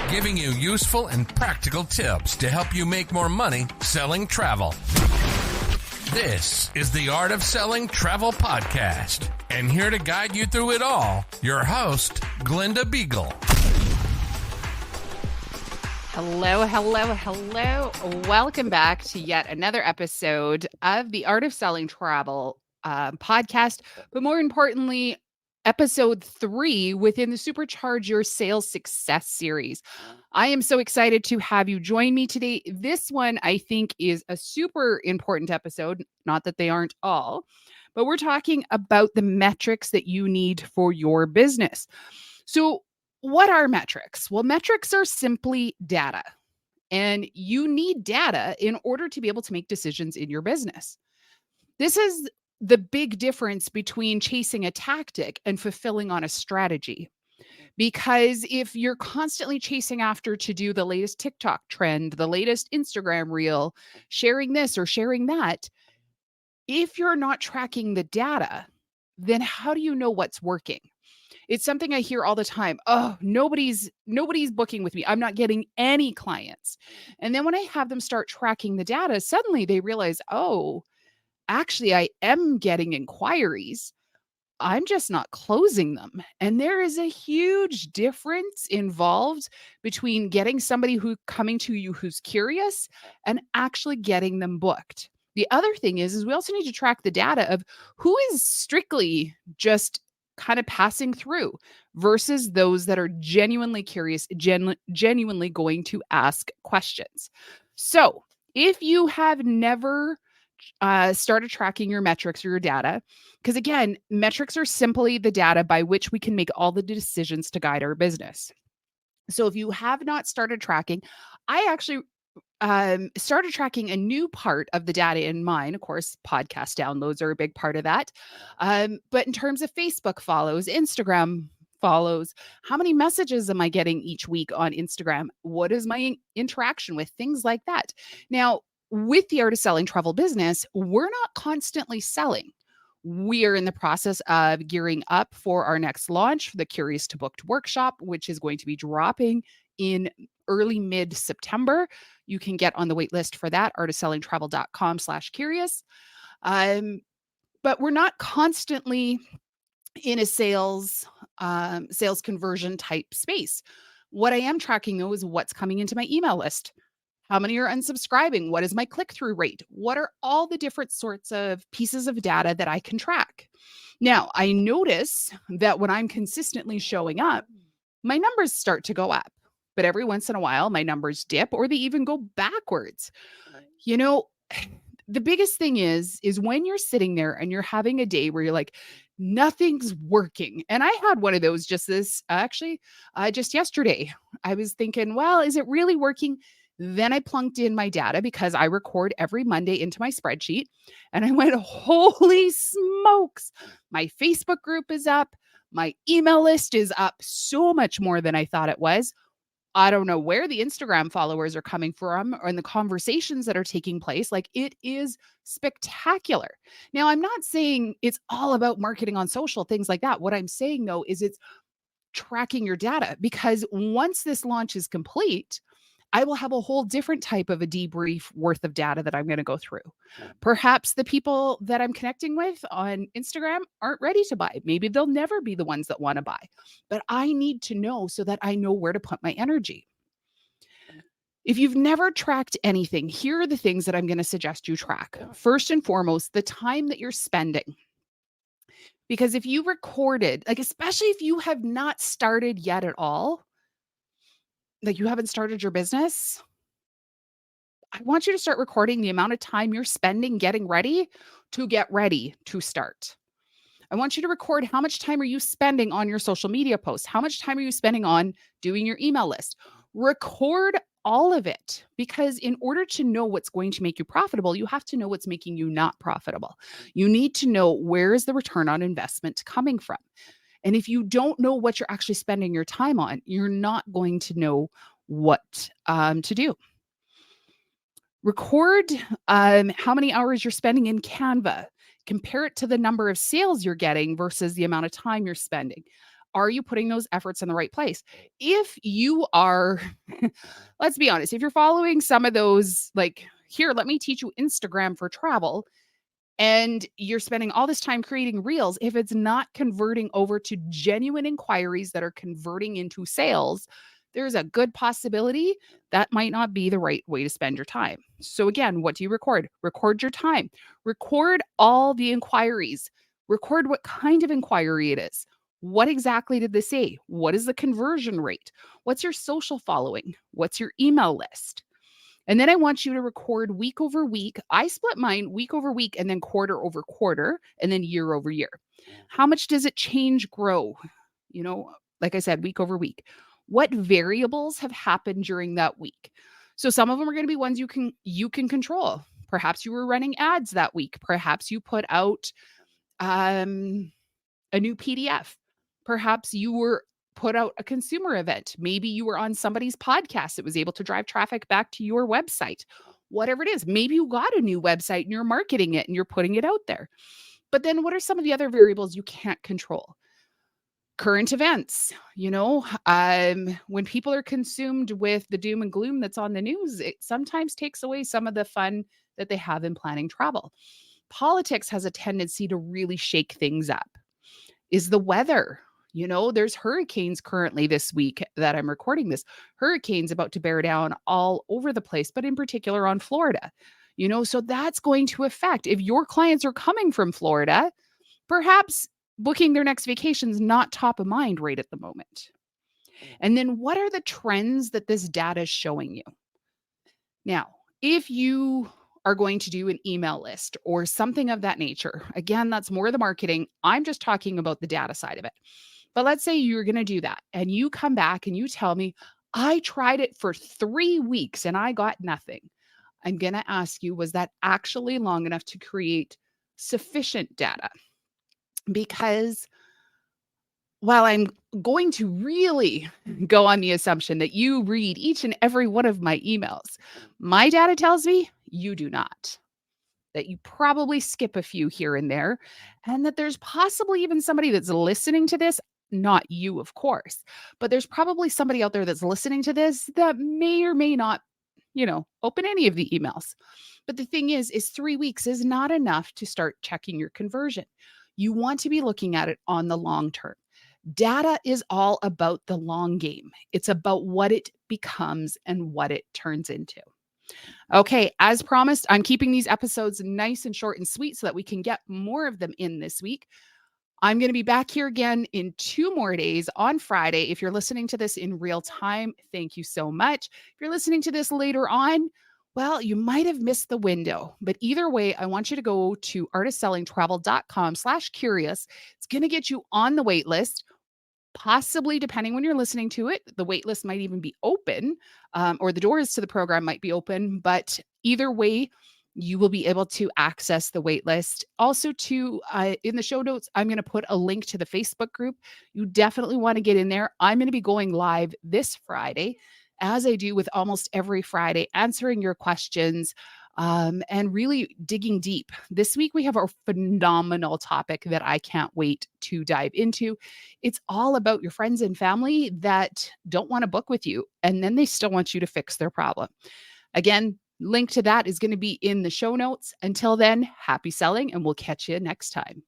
giving you useful and practical tips to help you make more money selling travel. This is the Art of Selling Travel Podcast, and here to guide you through it all, your host, Glenda Beagle. Hello. Welcome back to yet another episode of the Art of Selling Travel podcast, but more importantly, episode 3 within the Supercharge Your Sales Success series. I am so excited to have you join me today. This one, I think, is a super important episode. Not that they aren't all, but we're talking about the metrics that you need for your business. So, what are metrics? Well, metrics are simply data, and you need data in order to be able to make decisions in your business. This is the big difference between chasing a tactic and fulfilling on a strategy. Because if you're constantly chasing after to do the latest TikTok trend, the latest Instagram reel, sharing this or sharing that, if you're not tracking the data, then how do you know what's working? It's something I hear all the time. Oh, nobody's booking with me. I'm not getting any clients. And then when I have them start tracking the data, suddenly they realize, oh, actually, I am getting inquiries. I'm just not closing them. And there is a huge difference involved between getting somebody coming to you who's curious and actually getting them booked. The other thing is we also need to track the data of who is strictly just kind of passing through versus those that are genuinely curious, genuinely going to ask questions. So if you have never started tracking your metrics or your data, because again, metrics are simply the data by which we can make all the decisions to guide our business. So if you have not started tracking, I actually started tracking a new part of the data in mine. Of course, podcast downloads are a big part of that. But in terms of Facebook follows, Instagram follows, how many messages am I getting each week on Instagram? What is my interaction with? Things like that. Now, with the Art of Selling Travel business, we're not constantly selling. We are in the process of gearing up for our next launch, the Curious to Booked workshop, which is going to be dropping in early mid-September. You can get on the wait list for that, artofsellingtravel.com/curious. But we're not constantly in a sales conversion type space. What I am tracking, though, is what's coming into my email list. How many are unsubscribing? What is my click-through rate? What are all the different sorts of pieces of data that I can track? Now, I notice that when I'm consistently showing up, my numbers start to go up. But every once in a while, my numbers dip or they even go backwards. You know, the biggest thing is when you're sitting there and you're having a day where you're like, nothing's working. And I had one of those just yesterday. I was thinking, well, is it really working? Then I plunked in my data because I record every Monday into my spreadsheet. And I went, holy smokes, my Facebook group is up. My email list is up so much more than I thought it was. I don't know where the Instagram followers are coming from or in the conversations that are taking place. Like, it is spectacular. Now, I'm not saying it's all about marketing on social, things like that. What I'm saying, though, is it's tracking your data, because once this launch is complete, I will have a whole different type of a debrief worth of data that I'm going to go through. Perhaps the people that I'm connecting with on Instagram aren't ready to buy. Maybe they'll never be the ones that want to buy, but I need to know so that I know where to put my energy. If you've never tracked anything, here are the things that I'm going to suggest you track. First and foremost, the time that you're spending. Because if you recorded, like, especially if you have not started yet at all, like you haven't started your business, I want you to start recording the amount of time you're spending getting ready to start. I want you to record how much time are you spending on your social media posts? How much time are you spending on doing your email list? Record all of it, because in order to know what's going to make you profitable, you have to know what's making you not profitable. You need to know, where is the return on investment coming from? And if you don't know what you're actually spending your time on, you're not going to know what to do. Record how many hours you're spending in Canva. Compare it to the number of sales you're getting versus the amount of time you're spending. are you putting those efforts in the right place? If you are, let's be honest, if you're following some of those, like, here, let me teach you Instagram for travel, and you're spending all this time creating reels, if it's not converting over to genuine inquiries that are converting into sales, there's a good possibility that might not be the right way to spend your time. So again, what do you record? Record your time. Record all the inquiries. Record what kind of inquiry it is. What exactly did they say? What is the conversion rate? What's your social following? What's your email list? And then I want you to record week over week. I split mine week over week and then quarter over quarter and then year over year. How much does it change, grow? You know, like I said, week over week. What variables have happened during that week? So some of them are going to be ones you can control. Perhaps you were running ads that week. Perhaps you put out a new PDF. Perhaps you were put out a consumer event. Maybe you were on somebody's podcast that was able to drive traffic back to your website. Whatever it is, maybe you got a new website and you're marketing it and you're putting it out there. But then what are some of the other variables you can't control? Current events, when people are consumed with the doom and gloom that's on the news, it sometimes takes away some of the fun that they have in planning travel. Politics has a tendency to really shake things up. Is the weather? There's hurricanes currently this week that I'm recording this. Hurricanes about to bear down all over the place, but in particular on Florida. So that's going to affect, if your clients are coming from Florida, perhaps booking their next vacation is not top of mind right at the moment. And then what are the trends that this data is showing you? Now, if you are going to do an email list or something of that nature, again, that's more the marketing. I'm just talking about the data side of it. But let's say you're going to do that and you come back and you tell me, I tried it for 3 weeks and I got nothing. I'm going to ask you, was that actually long enough to create sufficient data? Because while I'm going to really go on the assumption that you read each and every one of my emails, my data tells me you do not. That you probably skip a few here and there, and that there's possibly even somebody that's listening to this, not you, of course, but there's probably somebody out there that's listening to this that may or may not, open any of the emails. But the thing is 3 weeks is not enough to start checking your conversion. You want to be looking at it on the long term. Data is all about the long game. It's about what it becomes and what it turns into. Okay, as promised, I'm keeping these episodes nice and short and sweet so that we can get more of them in this week. I'm going to be back here again in 2 more days on Friday. If you're listening to this in real time, thank you so much. If you're listening to this later on, well, you might have missed the window, but either way, I want you to go to artistsellingtravel.com/curious. It's going to get you on the wait list. Possibly, depending when you're listening to it, the wait list might even be open, or the doors to the program might be open. But either way, you will be able to access the wait list. Also, in the show notes, I'm going to put a link to the Facebook group. You definitely want to get in there. I'm going to be going live this Friday, as I do with almost every Friday, answering your questions. And really digging deep. This week, we have a phenomenal topic that I can't wait to dive into. It's all about your friends and family that don't want to book with you, and then they still want you to fix their problem. Again, link to that is going to be in the show notes. Until then, happy selling, and we'll catch you next time.